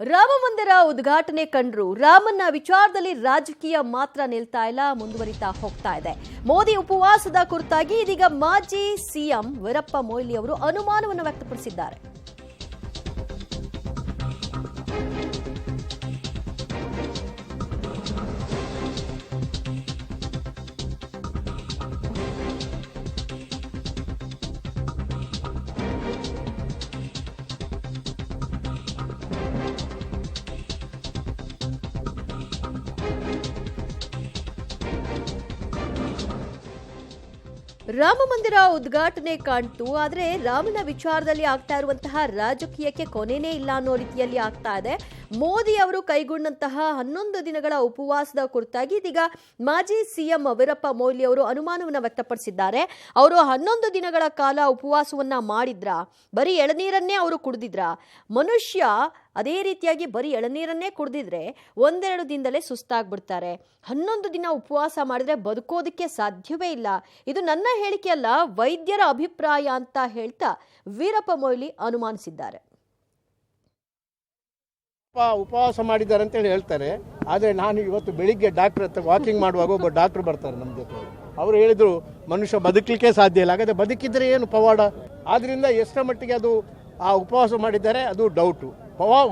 ರಾಮ ಮಂದಿರ ಉದ್ಘಾಟನೆ ಕಂಡ್ರು ರಾಮನ ವಿಚಾರದಲ್ಲಿ ರಾಜಕೀಯ ಮಾತ್ರ ನಿಲ್ತಾ ಇಲ್ಲ, ಮುಂದುವರಿತಾ ಹೋಗ್ತಾ ಇದೆ. ಮೋದಿ ಉಪವಾಸದ ಕುರಿತಾಗಿ ಇದೀಗ ಮಾಜಿ ಸಿಎಂ ವೀರಪ್ಪ ಮೊಯ್ಲಿ ಅವರು ಅನುಮಾನವನ್ನು ವ್ಯಕ್ತಪಡಿಸಿದ್ದಾರೆ. ರಾಮ ಮಂದಿರ ಉದ್ಘಾಟನೆ ಕಾಣ್ತು, ಆದ್ರೆ ರಾಮನ ವಿಚಾರದಲ್ಲಿ ಆಗ್ತಾ ಇರುವಂತಹ ರಾಜಕೀಯಕ್ಕೆ ಕೊನೆನೇ ಇಲ್ಲ ಅನ್ನೋ ರೀತಿಯಲ್ಲಿ ಆಗ್ತಾ ಇದೆ. ಮೋದಿ ಅವರು ಕೈಗೊಂಡಂತಹ 11 ದಿನಗಳ ಉಪವಾಸದ ಕುರಿತಾಗಿ ಇದೀಗ ಮಾಜಿ ಸಿಎಂ ವೀರಪ್ಪ ಮೊಯ್ಲಿ ಅವರು ಅನುಮಾನವನ್ನು ವ್ಯಕ್ತಪಡಿಸಿದ್ದಾರೆ. ಅವರು 11 ದಿನಗಳ ಕಾಲ ಉಪವಾಸವನ್ನ ಮಾಡಿದ್ರ, ಬರೀ ಎಳನೀರನ್ನೇ ಅವರು ಕುಡಿದಿದ್ರ? ಮನುಷ್ಯ ಅದೇ ರೀತಿಯಾಗಿ ಬರೀ ಎಳನೀರನ್ನೇ ಕುಡಿದಿದ್ರೆ ಒಂದೆರಡು ದಿನದಲ್ಲೇ ಸುಸ್ತಾಗ್ಬಿಡ್ತಾರೆ. 11 ದಿನ ಉಪವಾಸ ಮಾಡಿದ್ರೆ ಬದುಕೋದಕ್ಕೆ ಸಾಧ್ಯವೇ ಇಲ್ಲ. ಇದು ನನ್ನ ಹೇಳಿಕೆ ಅಲ್ಲ, ವೈದ್ಯರ ಅಭಿಪ್ರಾಯ ಅಂತ ಹೇಳ್ತಾ ವೀರಪ್ಪ ಮೊಯ್ಲಿ ಅನುಮಾನಿಸಿದ್ದಾರೆ. ಉಪವಾಸ ಮಾಡಿದ್ದಾರೆ ಅಂತ ಹೇಳ್ತಾರೆ. ಆದರೆ ನಾನು ಇವತ್ತು ಬೆಳಿಗ್ಗೆ ಡಾಕ್ಟರ್ ಹತ್ರ ವಾಕಿಂಗ್ ಮಾಡುವಾಗ ಒಬ್ಬ ಡಾಕ್ಟರ್ ಬರ್ತಾರೆ ನಮ್ಮ ಜೊತೆ. ಅವರು ಹೇಳಿದ್ರು ಮನುಷ್ಯ ಬದುಕಲಿಕ್ಕೆ ಸಾಧ್ಯ ಇಲ್ಲ. ಹಾಗಾದ್ರೆ ಬದುಕಿದ್ರೆ ಏನು ಪವಾಡ? ಆದ್ರಿಂದ ಎಷ್ಟರ ಮಟ್ಟಿಗೆ ಅದು ಆ ಉಪವಾಸ ಮಾಡಿದ್ದಾರೆ ಅದು ಡೌಟು.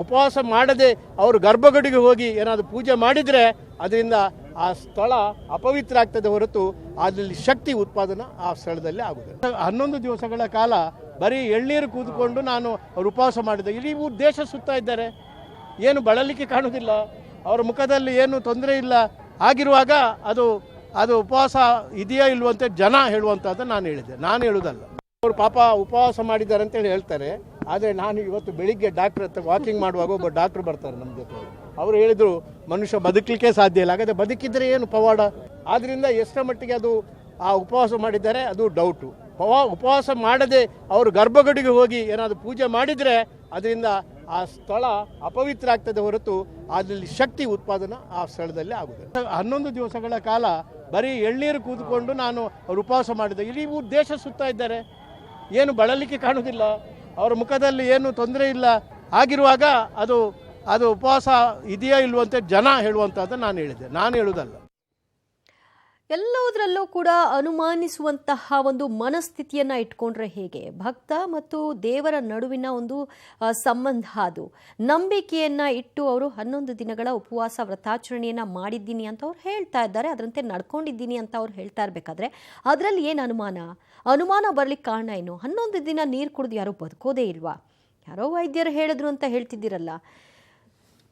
ಉಪವಾಸ ಮಾಡದೆ ಅವರು ಗರ್ಭಗುಡಿಗೆ ಹೋಗಿ ಏನಾದರೂ ಪೂಜೆ ಮಾಡಿದರೆ ಅದರಿಂದ ಆ ಸ್ಥಳ ಅಪವಿತ್ರ ಆಗ್ತದೆ ಹೊರತು ಅದರಲ್ಲಿ ಶಕ್ತಿ ಉತ್ಪಾದನೆ ಆ ಸ್ಥಳದಲ್ಲಿ ಆಗುತ್ತದೆ. 11 ದಿವಸಗಳ ಕಾಲ ಬರೀ ಎಳ್ನೀರು ಕೂತ್ಕೊಂಡು ನಾನು ಅವರು ಉಪವಾಸ ಮಾಡಿದೆ. ಇಡೀ ದೇಶ ಸುತ್ತಾ ಇದ್ದಾರೆ, ಏನು ಬಳಲಿಕ್ಕೆ ಕಾಣುವುದಿಲ್ಲ, ಅವರ ಮುಖದಲ್ಲಿ ಏನು ತೊಂದರೆ ಇಲ್ಲ. ಆಗಿರುವಾಗ ಅದು ಉಪವಾಸ ಇದೆಯಾ ಇಲ್ವಂತೆ ಜನ ಹೇಳುವಂಥದ್ದು ನಾನು ಹೇಳಿದೆ, ನಾನು ಹೇಳುವುದಲ್ಲ. ಅವರು ಪಾಪ ಉಪವಾಸ ಮಾಡಿದ್ದಾರೆ ಅಂತೇಳಿ ಹೇಳ್ತಾರೆ. ಆದರೆ ನಾನು ಇವತ್ತು ಬೆಳಿಗ್ಗೆ ಡಾಕ್ಟರ್ ಹತ್ರ ವಾಕಿಂಗ್ ಮಾಡುವಾಗ ಒಬ್ಬ ಡಾಕ್ಟರ್ ಬರ್ತಾರೆ ನಮ್ಮ ಜೊತೆ. ಅವರು ಹೇಳಿದ್ರು ಮನುಷ್ಯ ಬದುಕಲಿಕ್ಕೆ ಸಾಧ್ಯ ಇಲ್ಲ. ಹಾಗಾದರೆ ಬದುಕಿದ್ರೆ ಏನು ಪವಾಡ? ಆದ್ರಿಂದ ಎಷ್ಟರ ಮಟ್ಟಿಗೆ ಅದು ಆ ಉಪವಾಸ ಮಾಡಿದ್ದಾರೆ ಅದು ಡೌಟು. ಉಪವಾಸ ಮಾಡದೆ ಅವರು ಗರ್ಭಗುಡಿಗೆ ಹೋಗಿ ಏನಾದರೂ ಪೂಜೆ ಮಾಡಿದರೆ ಅದರಿಂದ ಆ ಸ್ಥಳ ಅಪವಿತ್ರ ಆಗ್ತದೆ ಹೊರತು ಅದರಲ್ಲಿ ಶಕ್ತಿ ಉತ್ಪಾದನೆ ಆ ಸ್ಥಳದಲ್ಲಿ ಆಗುತ್ತದೆ. 11 ದಿವಸಗಳ ಕಾಲ ಬರೀ ಎಳ್ನೀರು ಕೂತ್ಕೊಂಡು ನಾನು ಅವರು ಉಪವಾಸ ಮಾಡಿದೆ. ಇಡೀ ದೇಶ ಸುತ್ತಾ ಇದ್ದಾರೆ, ಏನು ಬಳಲಿಕ್ಕೆ ಕಾಣುವುದಿಲ್ಲ, ಅವರ ಮುಖದಲ್ಲಿ ಏನು ತೊಂದರೆ ಇಲ್ಲ. ಆಗಿರುವಾಗ ಅದು ಉಪವಾಸ ಇದೆಯಾ ಇಲ್ವಂತೆ ಜನ ಹೇಳುವಂಥದ್ದು ನಾನು ಹೇಳಿದೆ, ನಾನು ಹೇಳುವುದಲ್ಲ. ಎಲ್ಲದರಲ್ಲೂ ಕೂಡ ಅನುಮಾನಿಸುವಂತಹ ಒಂದು ಮನಸ್ಥಿತಿಯನ್ನ ಇಟ್ಕೊಂಡ್ರೆ ಹೇಗೆ? ಭಕ್ತ ಮತ್ತು ದೇವರ ನಡುವಿನ ಒಂದು ಸಂಬಂಧ, ಅದು ನಂಬಿಕೆಯನ್ನ ಇಟ್ಟು ಅವರು 11 ದಿನಗಳ ಉಪವಾಸ ವ್ರತಾಚರಣೆಯನ್ನ ಮಾಡಿದ್ದೀನಿ ಅಂತ ಅವ್ರು ಹೇಳ್ತಾ ಇದ್ದಾರೆ, ಅದರಂತೆ ನಡ್ಕೊಂಡಿದ್ದೀನಿ ಅಂತ ಅವ್ರು ಹೇಳ್ತಾ ಇರಬೇಕಾದ್ರೆ ಅದರಲ್ಲಿ ಏನು ಅನುಮಾನ ಬರ್ಲಿಕ್ಕೆ ಕಾರಣ ಏನು? 11 ದಿನ ನೀರು ಕುಡಿದು ಯಾರೋ ಬದುಕೋದೇ ಇಲ್ವಾ? ಯಾರೋ ವೈದ್ಯರು ಹೇಳಿದ್ರು ಅಂತ ಹೇಳ್ತಿದ್ದೀರಲ್ಲ,